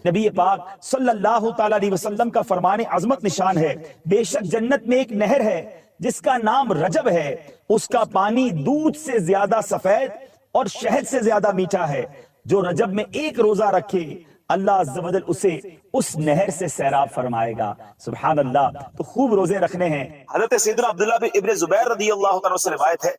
نبی پاک صلی اللہ تعالی علیہ وسلم کا فرمان عظمت نشان ہے، بے شک جنت میں ایک نہر ہے جس کا نام رجب ہے، اس کا پانی دودھ سے زیادہ سفید اور شہد سے زیادہ میٹھا ہے، جو رجب میں ایک روزہ رکھے اللہ عز و جل اسے اس نہر سے سیراب فرمائے گا۔ سبحان اللہ، تو خوب روزے رکھنے ہیں۔ حضرت سیدنا عبداللہ بن ابن زبیر رضی اللہ تعالیٰ سے روایت ہے،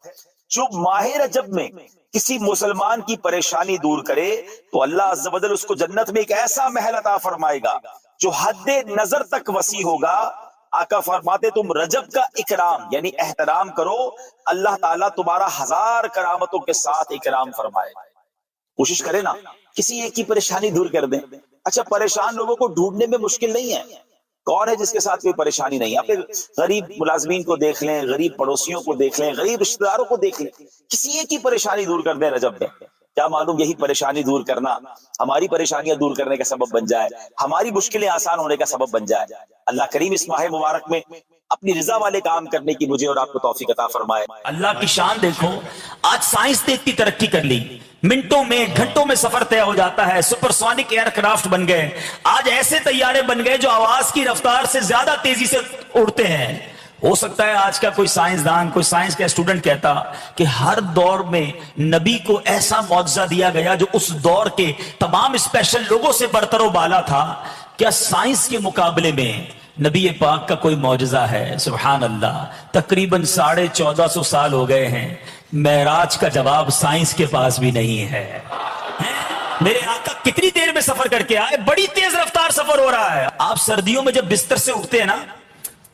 جو ماہ رجب میں کسی مسلمان کی پریشانی دور کرے تو اللہ عز و جل اس کو جنت میں ایک ایسا محل عطا فرمائے گا جو حد نظر تک وسیع ہوگا۔ آقا فرماتے تم رجب کا اکرام یعنی احترام کرو، اللہ تعالیٰ تمہارا 1000 کرامتوں کے ساتھ اکرام فرمائے۔ کوشش کرے نا کسی ایک کی پریشانی دور کر دیں۔ اچھا، پریشان لوگوں کو ڈھونڈنے میں مشکل نہیں ہے، کون ہے جس کے ساتھ کوئی پریشانی نہیں ہے؟ اپنے غریب ملازمین کو دیکھ لیں، غریب پڑوسیوں کو دیکھ لیں، غریب رشتہ داروں کو دیکھ لیں، کسی ایک کی پریشانی دور کر دیں رجب میں، کیا معلوم یہی پریشانی دور کرنا ہماری پریشانیاں دور کرنے کا سبب بن جائے، ہماری مشکلیں آسان ہونے کا سبب بن جائے۔ اللہ کریم اس ماہ مبارک میں اپنی رضا والے کام کرنے کی مجھے اور آپ کو توفیق عطا فرمائے۔ اللہ کی شان دیکھو، آج سائنس نے اتنی ترقی کر لی، منٹوں میں گھنٹوں میں سفر طے ہو جاتا ہے، سپر سونک ایئر کرافٹ بن گئے، آج ایسے طیارے بن گئے جو آواز کی رفتار سے زیادہ تیزی سے اڑتے ہیں۔ ہو سکتا ہے آج کا کوئی سائنسدان، کوئی سائنس کا اسٹوڈنٹ کہتا کہ ہر دور میں نبی کو ایسا معجزہ دیا گیا جو اس دور کے تمام اسپیشل لوگوں سے برتر و بالا تھا، کیا سائنس کے مقابلے میں نبی پاک کا کوئی معجزہ ہے؟ سبحان اللہ، تقریباً 1450 سال ہو گئے ہیں، معراج کا جواب سائنس کے پاس بھی نہیں ہے۔ میرے آقا کتنی دیر میں سفر کر کے آئے، بڑی تیز رفتار سفر ہو رہا ہے۔ آپ سردیوں میں جب بستر سے اٹھتے ہیں نا،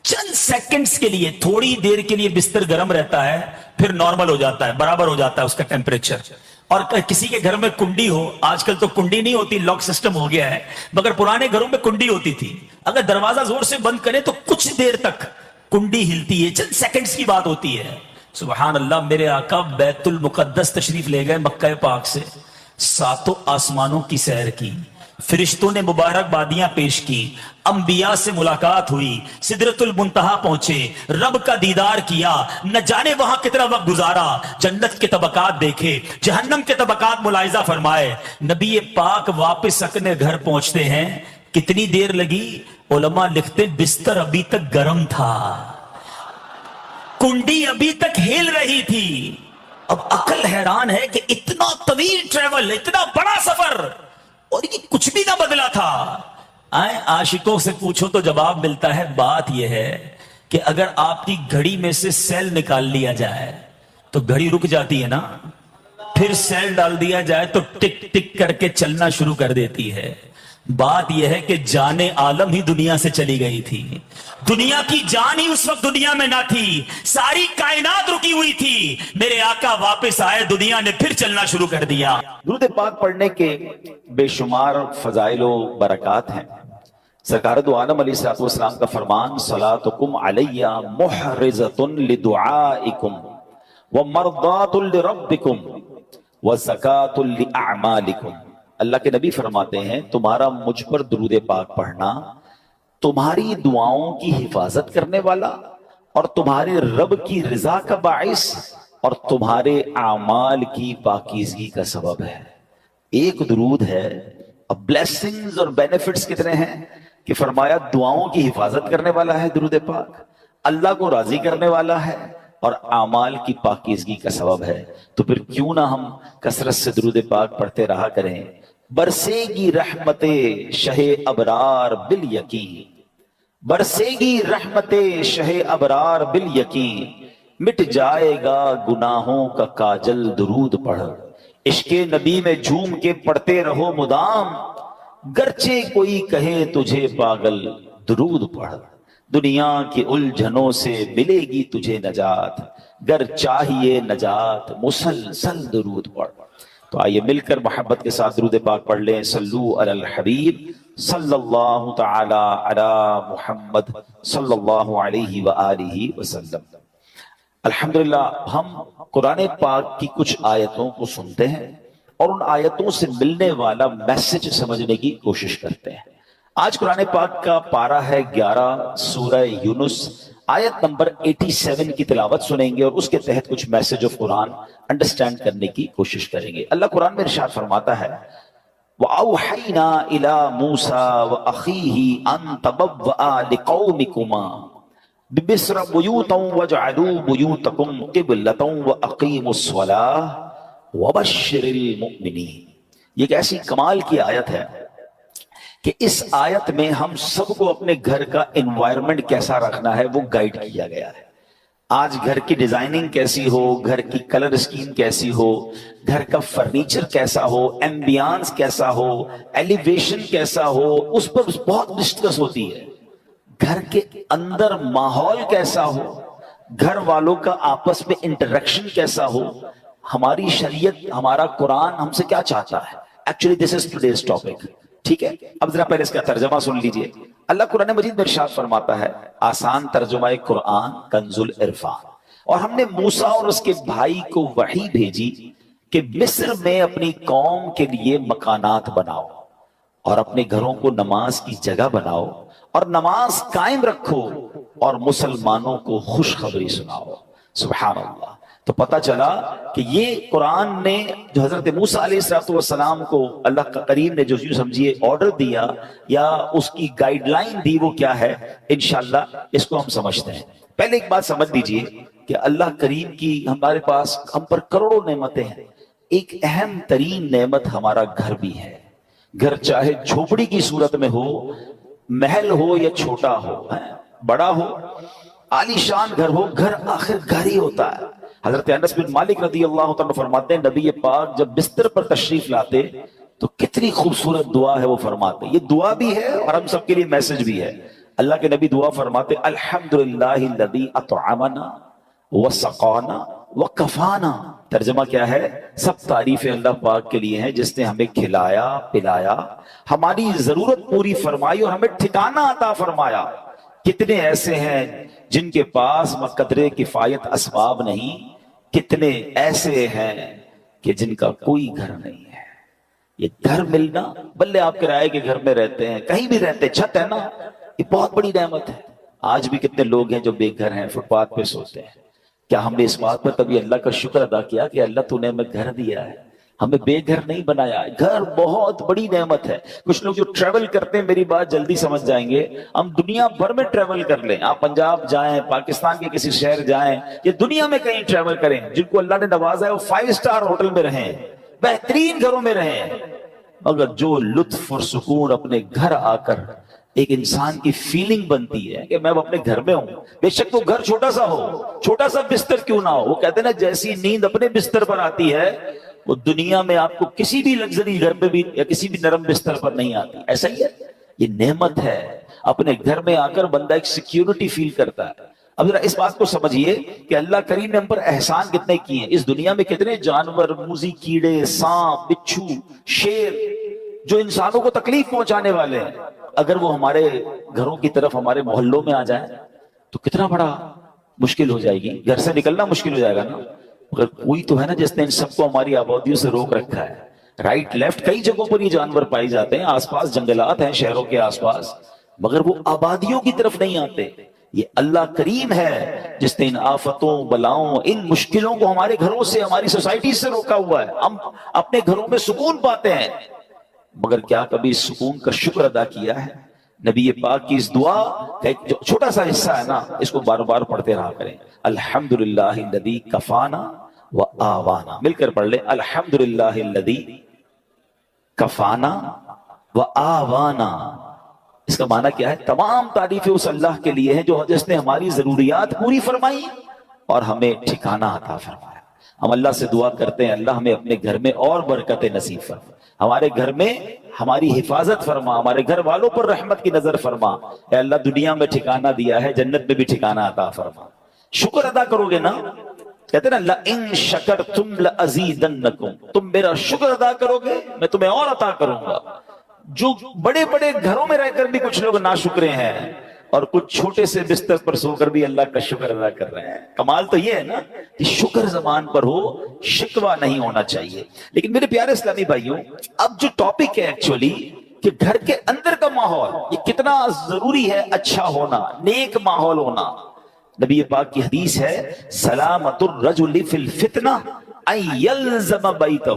چند سیکنڈز کے لیے، تھوڑی دیر کے لیے بستر گرم رہتا ہے، پھر نارمل ہو جاتا ہے، برابر ہو جاتا ہے اس کا ٹیمپریچر۔ اور کسی کے گھر میں کنڈی ہو، آج کل تو کنڈی نہیں ہوتی، لاک سسٹم ہو گیا ہے، مگر پرانے گھروں میں کنڈی ہوتی تھی، اگر دروازہ زور سے بند کریں تو کچھ دیر تک کنڈی ہلتی ہے، چند سیکنڈز کی بات ہوتی ہے۔ سبحان اللہ، میرے آقا بیت المقدس تشریف لے گئے مکہ پاک سے، 7 آسمانوں کی سیر کی، فرشتوں نے مبارکبادیاں پیش کی، انبیاء سے ملاقات ہوئی، سدرۃ المنتہا پہنچے، رب کا دیدار کیا، نہ جانے وہاں کتنا وقت گزارا، جنت کے طبقات دیکھے، جہنم کے طبقات ملاحظہ فرمائے۔ نبی پاک واپس اپنے گھر پہنچتے ہیں، کتنی دیر لگی؟ علماء لکھتے بستر ابھی تک گرم تھا، کنڈی ابھی تک ہل رہی تھی۔ اب عقل حیران ہے کہ اتنا طویل ٹریول، اتنا بڑا سفر، اور یہ کچھ بھی نہ بدلا تھا۔ عاشقوں سے پوچھو تو جواب ملتا ہے، بات یہ ہے کہ اگر آپ کی گھڑی میں سے سیل نکال لیا جائے تو گھڑی رک جاتی ہے نا، پھر سیل ڈال دیا جائے تو ٹک ٹک کر کے چلنا شروع کر دیتی ہے۔ بات یہ ہے کہ جان عالم ہی دنیا سے چلی گئی تھی، دنیا کی جان ہی اس وقت دنیا میں نہ تھی، ساری کائنات رکی ہوئی تھی، میرے آقا واپس آئے، دنیا نے پھر چلنا شروع کر دیا۔ درود پاک پڑھنے کے بے شمار فضائل و برکات ہیں۔ سرکار دو عالم علیہ الصلوۃ والسلام کا فرمان، صلاتکم علی محرزۃ لدعائکم ومرضات لربکم وزکاۃ لاعمالکم۔ اللہ کے نبی فرماتے ہیں تمہارا مجھ پر درود پاک پڑھنا تمہاری دعاؤں کی حفاظت کرنے والا اور تمہارے رب کی رضا کا باعث اور تمہارے اعمال کی پاکیزگی کا سبب ہے۔ ایک درود ہے، اب بلیسنگز اور بینیفٹس کتنے ہیں کہ فرمایا دعاؤں کی حفاظت کرنے والا ہے درود پاک، اللہ کو راضی کرنے والا ہے اور اعمال کی پاکیزگی کا سبب ہے۔ تو پھر کیوں نہ ہم کثرت سے درود پاک پڑھتے رہا کریں۔ برسے گی رحمت شہ ابرار بالیقین، برسے گی رحمت شہ ابرار بالیقین، مٹ جائے گا گناہوں کا کاجل درود پڑھ، عشق نبی میں جھوم کے پڑھتے رہو مدام، گرچہ کوئی کہے تجھے پاگل درود پڑھ، دنیا کی الجھنوں سے ملے گی تجھے نجات، گر چاہیے نجات مسلسل درود پڑھ۔ تو آئیے مل کر محبت کے ساتھ درود پاک پڑھ لیں، صلو علی الحبیب صلی اللہ تعالی علی محمد صلی اللہ علیہ وآلہ وسلم۔ الحمدللہ ہم قرآن پاک کی کچھ آیتوں کو سنتے ہیں اور ان آیتوں سے ملنے والا میسج سمجھنے کی کوشش کرتے ہیں۔ آج قرآن پاک کا پارہ ہے 11 سورہ یونس، آیت نمبر 87 کی تلاوت سنیں گے اور اس کے تحت کچھ میسج آف قرآن انڈرسٹینڈ کرنے کی کوشش کریں گے۔ اللہ قرآن میں ارشاد فرماتا ہے وَأَوْحَيْنَا إِلَى مُوسَى وَأَخِيهِ أَن تَبَوَّآ لِقَوْمِكُمَا بِمِصْرَ بُيُوتًا وَاجْعَلُوا بُيُوتَكُمْ قِبْلَةً وَأَقِیمُوا الصَّلَاةَ وَبَشِّرِ الْمُؤْمِنِينَ۔ یہ ایک ایسی کمال کی آیت ہے کہ اس آیت میں ہم سب کو اپنے گھر کا انوائرمنٹ کیسا رکھنا ہے وہ گائیڈ کیا گیا ہے۔ آج گھر کی ڈیزائننگ کیسی ہو، گھر کی کلر اسکیم کیسی ہو، گھر کا فرنیچر کیسا ہو، ایمبیانس کیسا ہو، ایلیویشن کیسا ہو، اس پر بہت ڈسکس ہوتی ہے۔ گھر کے اندر ماحول کیسا ہو، گھر والوں کا آپس میں انٹریکشن کیسا ہو، ہماری شریعت، ہمارا قرآن ہم سے کیا چاہتا ہے۔ Actually this is today's topic, ٹھیک ہے۔ اب ذرا پہلے اس کا ترجمہ سن لیجئے۔ اللہ قرآن مجید میں ارشاد فرماتا ہے، آسان ترجمہ قرآن کنز العرفان، اور ہم نے موسیٰ اور اس کے بھائی کو وحی بھیجی کہ مصر میں اپنی قوم کے لیے مکانات بناؤ اور اپنے گھروں کو نماز کی جگہ بناؤ اور نماز قائم رکھو اور مسلمانوں کو خوشخبری سناؤ۔ سبحان اللہ۔ تو پتہ چلا کہ یہ قرآن نے جو حضرت موسیٰ علیہ السلام کو اللہ کا کریم نے جو سمجھیے آرڈر دیا یا اس کی گائیڈ لائن دی، وہ کیا ہے انشاءاللہ اس کو ہم سمجھتے ہیں۔ پہلے ایک بات سمجھ لیجئے کہ اللہ کریم کی ہمارے پاس ہم پر کروڑوں نعمتیں ہیں، ایک اہم ترین نعمت ہمارا گھر بھی ہے۔ گھر چاہے جھوپڑی کی صورت میں ہو، محل ہو یا چھوٹا ہو، بڑا ہو، عالی شان گھر ہو، گھر آخر گھر ہی ہوتا ہے۔ حضرت انس بن مالک رضی اللہ تعالیٰ فرماتے ہیں نبی پاک جب بستر پر تشریف لاتے تو کتنی خوبصورت دعا ہے وہ فرماتے، یہ دعا بھی ہے اور ہم سب کے لیے میسج بھی ہے۔ اللہ کے نبی دعا فرماتے الحمدللہ الذی اطعمنا وسقانا وکفانا۔ ترجمہ کیا ہے؟ سب تعریفیں اللہ پاک کے لیے ہیں جس نے ہمیں کھلایا پلایا، ہماری ضرورت پوری فرمائی اور ہمیں ٹھکانہ عطا فرمایا۔ کتنے ایسے ہیں جن کے پاس بقدر کفایت اسباب نہیں، کتنے ایسے ہیں کہ جن کا کوئی گھر نہیں ہے۔ یہ گھر ملنا، بلے آپ کرائے کے گھر میں رہتے ہیں، کہیں بھی رہتے، چھت ہے نا، یہ بہت بڑی نعمت ہے۔ آج بھی کتنے لوگ ہیں جو بے گھر ہیں، فٹ پاتھ پہ سوتے ہیں۔ کیا ہم نے اس بات پر کبھی اللہ کا شکر ادا کیا کہ اللہ تو نے ہمیں گھر دیا ہے، ہمیں بے گھر نہیں بنایا؟ گھر بہت بڑی نعمت ہے۔ کچھ لوگ جو ٹریول کرتے ہیں، میری بات جلدی سمجھ جائیں گے، ہم دنیا بھر میں ٹریول کر لیں، آپ پنجاب جائیں، پاکستان کے کسی شہر جائیں، یا دنیا میں کہیں ٹریول کریں، جن کو اللہ نے نوازا ہے وہ 5 اسٹار ہوٹل میں رہیں، بہترین گھروں میں رہیں، مگر جو لطف اور سکون اپنے گھر آ کر ایک انسان کی فیلنگ بنتی ہے کہ میں اپنے گھر میں ہوں، بے شک وہ گھر چھوٹا سا ہو، چھوٹا سا بستر کیوں نہ ہو، وہ کہتے ہیں نا جیسی نیند اپنے بستر پر آتی ہے وہ دنیا میں آپ کو کسی بھی لگژری گھر پہ بھی یا کسی بھی نرم بستر پر نہیں آتی۔ ایسا ہی ہے، یہ نعمت ہے۔ اپنے گھر میں آ کر بندہ ایک سیکیورٹی فیل کرتا ہے۔ اب ذرا اس بات کو سمجھیے کہ اللہ کریم نے ہم پر احسان کتنے کیے ہیں۔ اس دنیا میں کتنے جانور، موذی کیڑے، سانپ، بچھو، شیر جو انسانوں کو تکلیف پہنچانے والے ہیں، اگر وہ ہمارے گھروں کی طرف، ہمارے محلوں میں آ جائیں تو کتنا بڑا مشکل ہو جائے گی، گھر سے نکلنا مشکل ہو جائے گا نا۔ مگر کوئی تو ہے نا جس نے ان سب کو ہماری آبادیوں سے روک رکھا ہے۔ رائٹ لیفٹ کئی جگہوں پر یہ جانور پائے جاتے ہیں، آس پاس جنگلات ہیں شہروں کے آس پاس، مگر وہ آبادیوں کی طرف نہیں آتے۔ یہ اللہ کریم ہے جس نے ان آفتوں، بلاؤں، ان مشکلوں کو ہمارے گھروں سے، ہماری سوسائٹی سے روکا ہوا ہے۔ ہم اپنے گھروں میں سکون پاتے ہیں، مگر کیا کبھی اس سکون کا شکر ادا کیا ہے؟ نبی پاک کی اس دعا کا ایک جو چھوٹا سا حصہ ہے نا، اس کو بار بار پڑھتے رہا کریں۔ الحمدللہ الذی کفانا و آوانا، مل کر پڑھ لیں، الحمدللہ الذی کفانا و آوانا۔ اس کا معنی کیا ہے؟ تمام تعریفیں اس اللہ کے لیے ہیں جو جس نے ہماری ضروریات پوری فرمائی اور ہمیں ٹھکانہ عطا فرمایا۔ ہم اللہ سے دعا کرتے ہیں اللہ ہمیں اپنے گھر میں اور برکت نصیب فرما، ہمارے گھر میں ہماری حفاظت فرما، ہمارے گھر والوں پر رحمت کی نظر فرما۔ اے اللہ دنیا میں ٹھکانہ دیا ہے، جنت میں بھی ٹھکانہ عطا فرما۔ شکر ادا کرو گے نا، کہتے ہیں نا لَإِن شَكَرْتُمْ لَأَزِيدَنَّكُمْ، تم میرا شکر ادا کرو گے میں تمہیں اور عطا کروں گا۔ جو بڑے بڑے گھروں میں رہ کر بھی کچھ لوگ ناشکرے ہیں اور کچھ چھوٹے سے بستر پر سو کر بھی اللہ کا شکر ادا کر رہے ہیں۔ کمال تو یہ ہے نا کہ شکر زبان پر ہو، شکوہ نہیں ہونا چاہیے۔ لیکن میرے پیارے اسلامی بھائیوں، اب جو ٹاپک ہے ایکچولی کہ گھر کے اندر کا ماحول یہ کتنا ضروری ہے، اچھا ہونا، نیک ماحول ہونا۔ نبی پاک کی حدیث ہے سلامت الرجل فی الفتنہ ان یلزم بیتہ،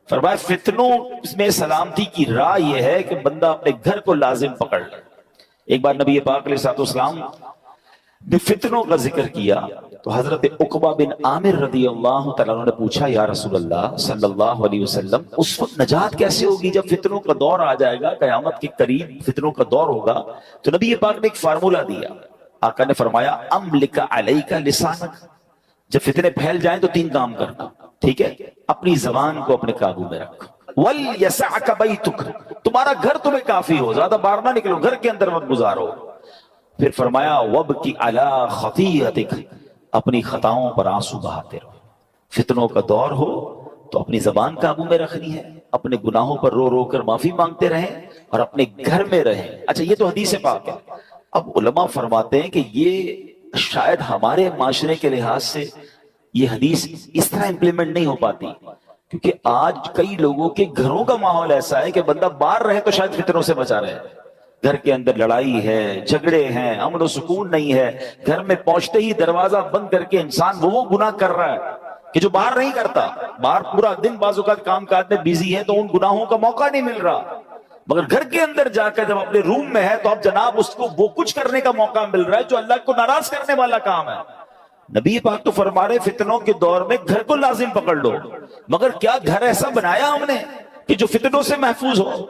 فرمایا فتنوں میں سلامتی کی راہ یہ ہے کہ بندہ اپنے گھر کو لازم پکڑ لے. ایک بار نبی پاک علیہ الصلوۃ والسلام نے فتنوں کا ذکر کیا تو حضرت عقبہ بن عامر رضی اللہ تعالیٰ عنہ نے پوچھا یا رسول اللہ صلی اللہ علیہ وسلم اس وقت نجات کیسے ہوگی جب فتنوں کا دور آ جائے گا, قیامت کے قریب فتنوں کا دور ہوگا. تو نبی پاک نے ایک فارمولہ دیا. آقا نے فرمایا املک علیک لسانک, جب فتنے پھیل جائیں تو 3 کام کرنا, ٹھیک ہے, اپنی زبان کو اپنے قابو میں رکھ. وَلْيَسَعْكَ بَيْتُكَ, تمہارا گھر تمہیں کافی ہو, زیادہ باہر نہ نکلو, گھر کے اندر وقت گزارو. پھر فرمایا وَبْكِ عَلَىٰ خَطِيئَتِكَ, اپنی خطاؤں پر آنسو بہاتے رہو. فتنوں کا دور ہو تو اپنی زبان قابو میں رکھنی ہے, اپنے گناہوں پر رو رو کر معافی مانگتے رہیں اور اپنے گھر میں رہیں. اچھا یہ تو حدیث پاک ہے. اب علماء فرماتے ہیں کہ یہ شاید ہمارے معاشرے کے لحاظ سے یہ حدیث اس طرح امپلیمنٹ نہیں ہو پاتی, کیونکہ آج کئی لوگوں کے گھروں کا ماحول ایسا ہے کہ بندہ باہر رہے تو شاید فتنوں سے بچا رہے. گھر کے اندر لڑائی ہے, جھگڑے ہیں, امن و سکون نہیں ہے. گھر میں پہنچتے ہی دروازہ بند کر کے انسان وہ گناہ کر رہا ہے کہ جو باہر نہیں کرتا. باہر پورا دن بعض اوقات کام کاج میں بیزی ہے تو ان گناہوں کا موقع نہیں مل رہا, مگر گھر کے اندر جا کر جب اپنے روم میں ہے تو اب جناب اس کو وہ کچھ کرنے کا موقع مل رہا ہے جو اللہ کو ناراض کرنے والا کام ہے. نبی پاک تو فرما رہے فطنوں کے دور میں گھر کو لازم پکڑ لو, مگر کیا گھر ایسا بنایا ہم نے کہ جو فتنوں سے محفوظ ہو؟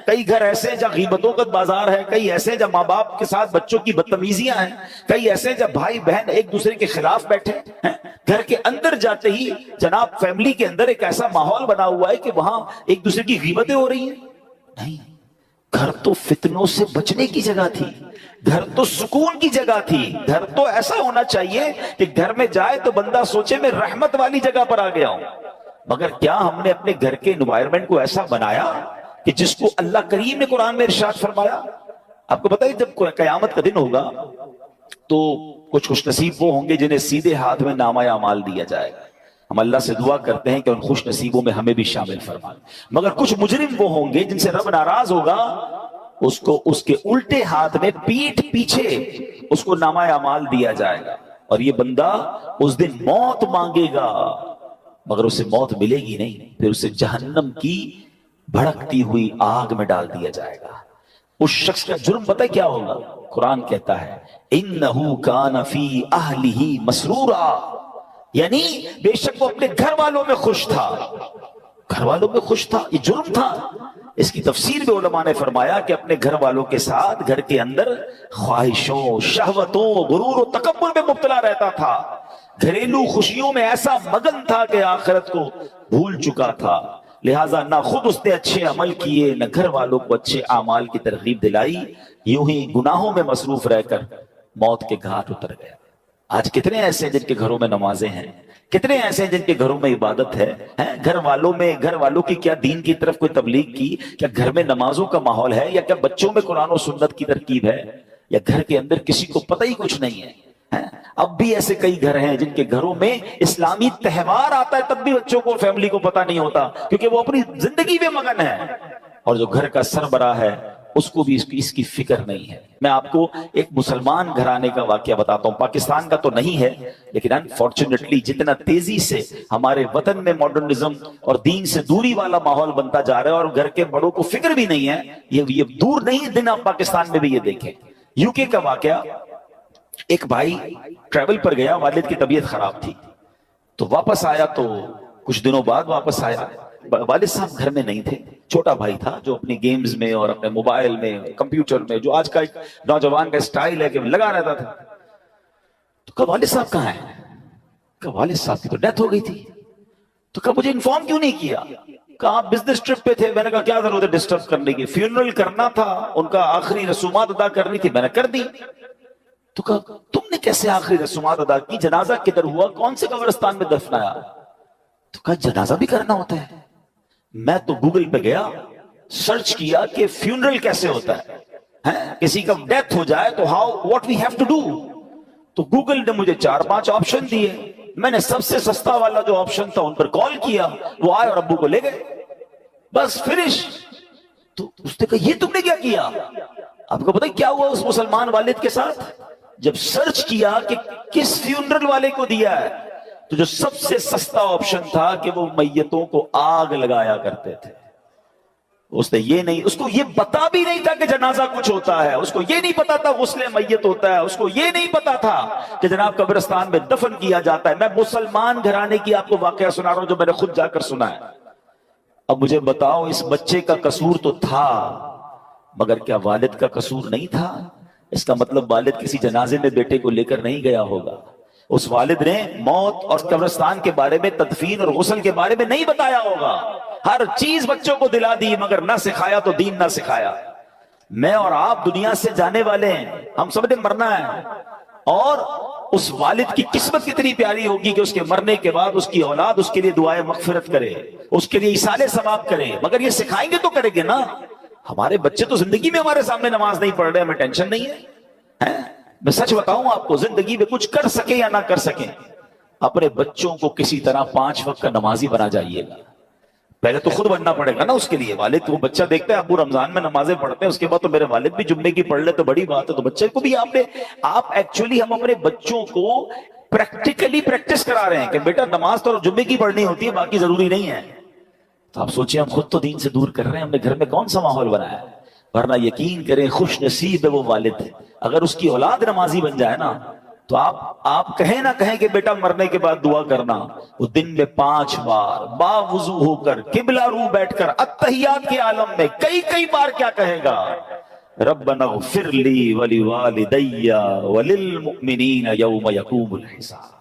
کئی گھر ایسے جہاں غیبتوں کا بازار ہے, کئی ایسے جہاں ماں باپ کے ساتھ بچوں کی بدتمیزیاں ہیں, کئی ایسے جہاں بھائی بہن ایک دوسرے کے خلاف بیٹھے ہیں. گھر کے اندر جاتے ہی جناب فیملی کے اندر ایک ایسا ماحول بنا ہوا ہے کہ وہاں ایک دوسرے کی غیبتیں ہو رہی ہیں. نہیں, گھر تو فتنوں سے بچنے کی جگہ تھی, گھر تو سکون کی جگہ تھی. گھر تو ایسا ہونا چاہیے کہ گھر میں جائے تو بندہ سوچے میں رحمت والی جگہ پر آ گیا ہوں. مگر کیا ہم نے اپنے گھر کے انوائرمنٹ کو ایسا بنایا کہ جس کو اللہ کریم نے قرآن میں ارشاد فرمایا؟ آپ کو پتہ ہے جب قیامت کا دن ہوگا تو کچھ خوش نصیب وہ ہوں گے جنہیں سیدھے ہاتھ میں نامہ اعمال دیا جائے گا. ہم اللہ سے دعا کرتے ہیں کہ ان خوش نصیبوں میں ہمیں بھی شامل فرمائے. مگر کچھ مجرم وہ ہوں گے جن سے رب ناراض ہوگا, اس کو اس کے الٹے ہاتھ میں پیٹھ پیچھے اس کو نامہ اعمال دیا جائے گا, اور یہ بندہ اس دن موت مانگے گا مگر اسے موت ملے گی نہیں. پھر اسے جہنم کی بھڑکتی ہوئی آگ میں ڈال دیا جائے گا. اس شخص کا جرم پتہ کیا ہوگا؟ قرآن کہتا ہے انہو کان فی اہلہ مسرورا, یعنی بے شک وہ اپنے گھر والوں میں خوش تھا. گھر والوں میں خوش تھا, یہ جرم تھا. اس کی تفسیر میں علماء نے فرمایا کہ اپنے گھر والوں کے ساتھ گھر کے اندر خواہشوں, شہوتوں, غرور و تکبر میں مبتلا رہتا تھا. گھریلو خوشیوں میں ایسا مگن تھا کہ آخرت کو بھول چکا تھا. لہٰذا نہ خود اس نے اچھے عمل کیے, نہ گھر والوں کو اچھے اعمال کی ترغیب دلائی. یوں ہی گناہوں میں مصروف رہ کر موت کے گھاٹ اتر گیا. آج کتنے ایسے ہیں جن کے گھروں میں نمازیں ہیں, کتنے ایسے ہیں جن کے گھروں میں عبادت ہے. گھر والوں کی کیا دین کی طرف کوئی تبلیغ کی؟ کیا گھر میں نمازوں کا ماحول ہے؟ یا کیا بچوں میں قرآن و سنت کی ترکیب ہے؟ یا گھر کے اندر کسی کو پتہ ہی کچھ نہیں ہے؟ اب بھی ایسے کئی گھر ہیں جن کے گھروں میں اسلامی تہوار آتا ہے تب بھی بچوں کو, فیملی کو پتہ نہیں ہوتا, کیونکہ وہ اپنی زندگی میں مگن ہے. اور جو گھر کا سربراہ ہے اس کو بھی اس کی فکر نہیں ہے. میں آپ کو ایک مسلمان گھرانے کا واقعہ بتاتا ہوں, پاکستان کا تو نہیں ہے, لیکن انفارچونیٹلی جتنا تیزی سے ہمارے وطن میں ماڈرنزم اور دین سے دوری والا ماحول بنتا جا رہا ہے اور گھر کے بڑوں کو فکر بھی نہیں ہے, یہ دور نہیں دن آپ پاکستان میں بھی یہ دیکھیں. یو کے کا واقعہ, ایک بھائی ٹریول پر گیا, والد کی طبیعت خراب تھی تو واپس آیا, تو کچھ دنوں بعد واپس آیا. والد صاحب گھر میں نہیں تھے, چھوٹا بھائی تھا جو اپنی گیمز میں اور اپنے موبائل میں, کمپیوٹر میں, جو آج کا ایک نوجوان کا سٹائل ہے کہ لگا رہتا تھا. تو کہا والد صاحب کہاں ہیں؟ کہا والد صاحب کی تو ڈیتھ ہو گئی تھی. تو کہا مجھے انفارم کیوں نہیں کیا؟ کہا آپ بزنس ٹرپ پہ تھے. میں نے کہا کیا ضرورت ہے ڈسٹرب کرنے کی, فیونرل کرنا تھا, ان کا آخری رسومات ادا کرنی تھی, میں نے کر دی. تو کہا تم نے کیسے آخری رسومات ادا کی؟ جنازہ کدھر ہوا؟ کون سے قبرستان میں دفنایا؟ تو کہا جنازہ بھی کرنا ہوتا ہے. میں تو گوگل پہ گیا, سرچ کیا کہ فیونرل کیسے ہوتا ہے, کسی کا ڈیتھ ہو جائے تو what we have to do. تو گوگل نے مجھے 4-5 آپشن دیے. میں نے سب سے سستا والا جو آپشن تھا ان پر کال کیا, وہ آئے اور ابو کو لے گئے, بس فنش. تو اس نے کہا یہ تم نے کیا کیا؟ آپ کو پتہ کیا ہوا اس مسلمان والد کے ساتھ؟ جب سرچ کیا کہ کس فیونرل والے کو دیا ہے, تو جو سب سے سستا آپشن تھا کہ وہ میتوں کو آگ لگایا کرتے تھے. اس نے یہ نہیں، اس کو یہ پتا بھی نہیں تھا کہ جنازہ کچھ ہوتا ہے، اس کو یہ نہیں پتا تھا غسل میت ہوتا ہے، اس کو یہ نہیں پتا تھا کہ جناب قبرستان میں دفن کیا جاتا ہے. میں مسلمان گھرانے کی آپ کو واقعہ سنا رہا ہوں جو میں نے خود جا کر سنا ہے. اب مجھے بتاؤ، اس بچے کا قصور تو تھا مگر کیا والد کا قصور نہیں تھا؟ اس کا مطلب والد کسی جنازے میں بیٹے کو لے کر نہیں گیا ہوگا. اس والد نے موت اور قبرستان کے بارے میں، تدفین اور غسل کے بارے میں نہیں بتایا ہوگا. ہر چیز بچوں کو دلا دی مگر نہ سکھایا تو دین نہ سکھایا. میں اور آپ دنیا سے جانے والے ہیں، ہم سب نے مرنا ہے، اور اس والد کی قسمت کتنی پیاری ہوگی کہ اس کے مرنے کے بعد اس کی اولاد اس کے لیے دعائے مغفرت کرے، اس کے لیے ایصال ثواب کرے. مگر یہ سکھائیں گے تو کریں گے نا. ہمارے بچے تو زندگی میں ہمارے سامنے نماز نہیں پڑھ رہے، ہمیں ٹینشن نہیں ہے. میں سچ بتاؤں آپ کو، زندگی میں کچھ کر سکیں یا نہ کر سکیں، اپنے بچوں کو کسی طرح 5 وقت کا نمازی بنا جائیے گا. پہلے تو خود بننا پڑے گا نا اس کے لیے. والد کو بچہ دیکھتا ہے ابو رمضان میں نمازیں پڑھتے ہیں، اس کے بعد تو میرے والد بھی جمعے کی پڑھ لے تو بڑی بات ہے. تو بچے کو بھی آپ ایکچولی ہم اپنے بچوں کو پریکٹیکلی پریکٹس کرا رہے ہیں کہ بیٹا نماز تو جمعے کی پڑھنی ہوتی ہے، باقی ضروری نہیں ہے. تو آپ سوچیں ہم خود تو دین سے دور کر رہے ہیں، ہم نے گھر میں کون سا ماحول بنایا ہے. ورنہ یقین کریں خوش نصیب ہے وہ والد، اگر اس کی اولاد نمازی بن جائے نا تو آپ کہیں نہ کہیں کہ بیٹا مرنے کے بعد دعا کرنا، وہ دن میں 5 بار با وضو ہو کر قبلہ رو بیٹھ کر اتحیات کے عالم میں کئی بار کیا کہے گا؟ ربنا اغفر لی ولوالدی وللمؤمنین یوم یقوم الحساب.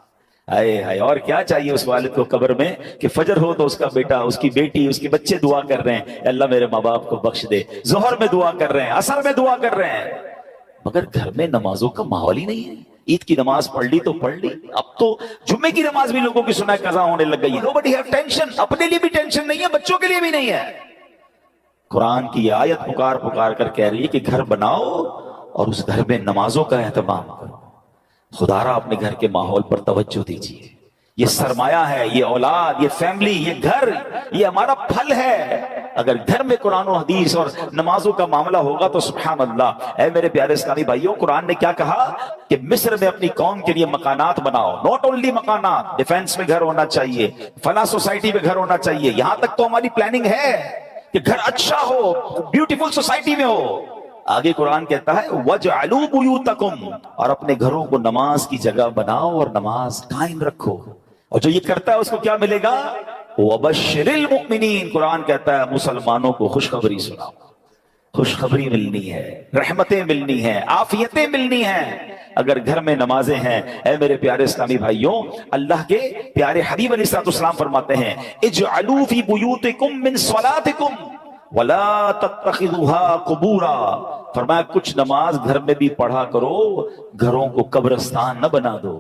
آئے ہائے، اور کیا چاہیے اس والد کو قبر میں کہ فجر ہو تو اس کا بیٹا، اس کی بیٹی، اس کے بچے دعا کر رہے ہیں اللہ میرے ماں باپ کو بخش دے، ظہر میں دعا کر رہے ہیں، عصر میں دعا کر رہے ہیں. مگر گھر میں نمازوں کا ماحول ہی نہیں ہے. عید کی نماز پڑھ لی تو پڑھ لی، اب تو جمعے کی نماز بھی لوگوں کی سنا قضا ہونے لگ گئی. nobody have tension، اپنے لیے بھی ٹینشن نہیں ہے، بچوں کے لیے بھی نہیں ہے. قرآن کی آیت پکار کر کہہ رہی ہے کہ گھر بناؤ اور اس گھر میں نمازوں کا اہتمام کرو. خدا را اپنے گھر کے ماحول پر توجہ دیجیے. یہ سرمایہ ہے، یہ اولاد، یہ فیملی، یہ گھر، یہ ہمارا پھل ہے. اگر گھر میں قرآن و حدیث اور نمازوں کا معاملہ ہوگا تو سبحان اللہ. اے میرے پیارے اسلامی بھائیوں، قرآن نے کیا کہا کہ مصر میں اپنی قوم کے لیے مکانات بناؤ. ناٹ اونلی مکانات، ڈیفینس میں گھر ہونا چاہیے، فلاں سوسائٹی میں گھر ہونا چاہیے. یہاں تک تو ہماری پلاننگ ہے کہ گھر اچھا ہو، بیوٹیفل سوسائٹی میں ہو. آگے قرآن کہتا ہے وَجْعَلُوا بُيُوتَكُمْ، اور اپنے گھروں کو نماز کی جگہ بناؤ اور نماز قائم رکھو. اور جو یہ کرتا ہے اس کو کیا ملے گا؟ وَبَشِّرِ الْمُؤْمِنِينَ، قرآن کہتا ہے مسلمانوں کو خوشخبری سناؤ. خوشخبری ملنی ہے، رحمتیں ملنی ہیں، عافیتیں ملنی ہیں اگر گھر میں نمازیں ہیں. اے میرے پیارے اسلامی بھائیوں، اللہ کے پیارے حبیب علیہ السلام فرماتے ہیں اجعلوا فی بیوتکم من صلاتکم ولا تتخذوها قبورا. فرمایا کچھ نماز گھر میں بھی پڑھا کرو، گھروں کو قبرستان نہ بنا دو.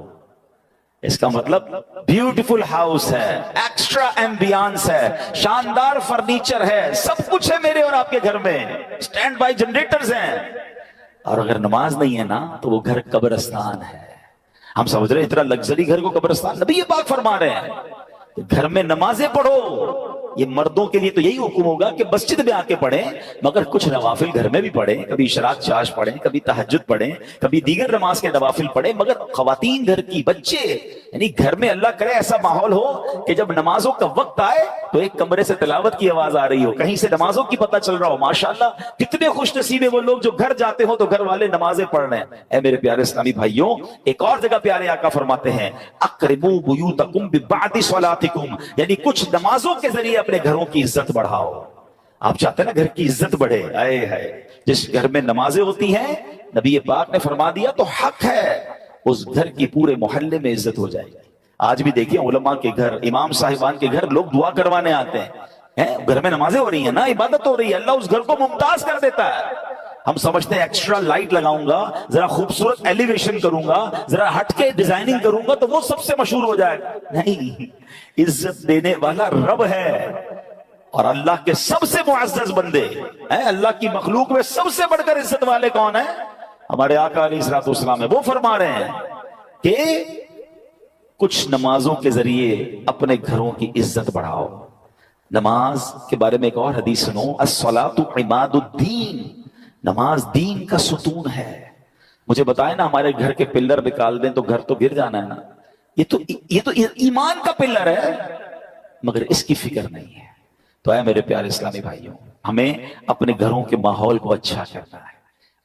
اس کا مطلب بیوٹیفل ہاؤس ہے، ایکسٹرا ایمبیانس ہے، شاندار فرنیچر ہے، سب کچھ ہے میرے اور آپ کے گھر میں، سٹینڈ بائی جنریٹرز ہیں. اور اگر نماز نہیں ہے نا تو وہ گھر قبرستان ہے. ہم سمجھ رہے ہیں اتنا لگژری گھر کو قبرستان. نبی پاک فرما رہے ہیں گھر میں نمازیں پڑھو. یہ مردوں کے لیے تو یہی حکم ہوگا کہ مسجد میں آ کے پڑھیں، مگر کچھ نوافل گھر میں بھی پڑھیں، کبھی اشراق چاش پڑھیں، کبھی تہجد پڑھیں، کبھی دیگر نماز کے نوافل پڑھیں. مگر خواتین گھر کی، بچے، یعنی گھر میں اللہ کرے ایسا ماحول ہو کہ جب نمازوں کا وقت آئے تو ایک کمرے سے تلاوت کی آواز آ رہی ہو، کہیں سے نمازوں کی پتہ چل رہا ہو. ماشاءاللہ کتنے خوش نصیب ہیں وہ لوگ جو گھر جاتے ہو تو گھر والے نمازیں پڑھ رہے ہیں. اے میرے پیارے اسلامی بھائیوں، ایک اور جگہ پیارے آقا فرماتے ہیں اقربوا بیوتکم ببعد صلاتکم، یعنی کچھ نمازوں کے ذریعے اپنے گھروں کی عزت بڑھاؤ. آپ چاہتے ہیں نا گھر کی عزت بڑھے؟ آئے ہے جس گھر میں نمازیں ہوتی ہیں نبی پاک نے فرما دیا تو حق ہے اس گھر کی پورے محلے میں عزت ہو جائے گی. آج بھی دیکھیں علماء کے گھر، امام صاحبان کے گھر لوگ دعا کروانے آتے ہیں. گھر میں نمازیں ہو رہی ہیں نا، عبادت ہو رہی ہے، اللہ اس گھر کو ممتاز کر دیتا ہے. ہم سمجھتے ہیں ایکسٹرا لائٹ لگاؤں گا، ذرا خوبصورت ایلیویشن کروں گا، ذرا ہٹ کے ڈیزائننگ کروں گا تو وہ سب سے مشہور ہو جائے گا. نہیں، عزت دینے والا رب ہے. اور اللہ کے سب سے معزز بندے، اللہ کی مخلوق میں سب سے بڑھ کر عزت والے کون ہیں؟ ہمارے آقا علیہ الصلوۃ والسلام ہے. وہ فرما رہے ہیں کہ کچھ نمازوں کے ذریعے اپنے گھروں کی عزت بڑھاؤ. نماز کے بارے میں ایک اور حدیث سنو، الصلاۃ عماد الدین، نماز دین کا ستون ہے. مجھے بتائیں نا، ہمارے گھر کے پلر نکال دیں تو گھر تو گر جانا ہے نا. یہ تو ایمان کا پلر ہے، مگر اس کی فکر نہیں ہے۔ تو اے میرے پیارے اسلامی بھائیوں، ہمیں اپنے گھروں کے ماحول کو اچھا کرنا ہے،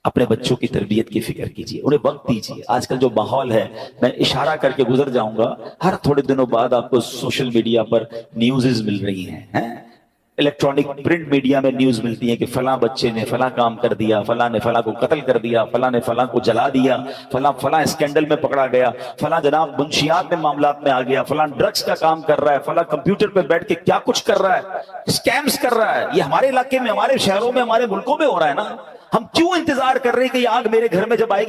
اپنے بچوں کی تربیت کی فکر کیجیے، انہیں وقت دیجیے۔ آج کل جو ماحول ہے، میں اشارہ کر کے گزر جاؤں گا، ہر تھوڑے دنوں بعد آپ کو سوشل میڈیا پر نیوزز مل رہی ہیں، الیکٹرانک پرنٹ میڈیا میں نیوز ملتی ہے کہ فلاں بچے نے فلاں کام کر دیا، فلاں نے فلاں کو قتل کر دیا، فلاں نے فلاں کو جلا دیا، فلاں اسکینڈل میں پکڑا گیا، فلاں جناب منشیات میں معاملات میں آ گیا، فلاں ڈرگز کا کام کر رہا ہے، فلاں کمپیوٹر پہ بیٹھ کے کیا کچھ کر رہا ہے، اسکیمز کر رہا ہے۔ یہ ہمارے علاقے میں، ہمارے شہروں میں، ہمارے ملکوں میں ہو رہا ہے نا۔ ہم کیوں انتظار کر رہے ہیں کہ یہ آگ میرے گھر میں جب آئے گی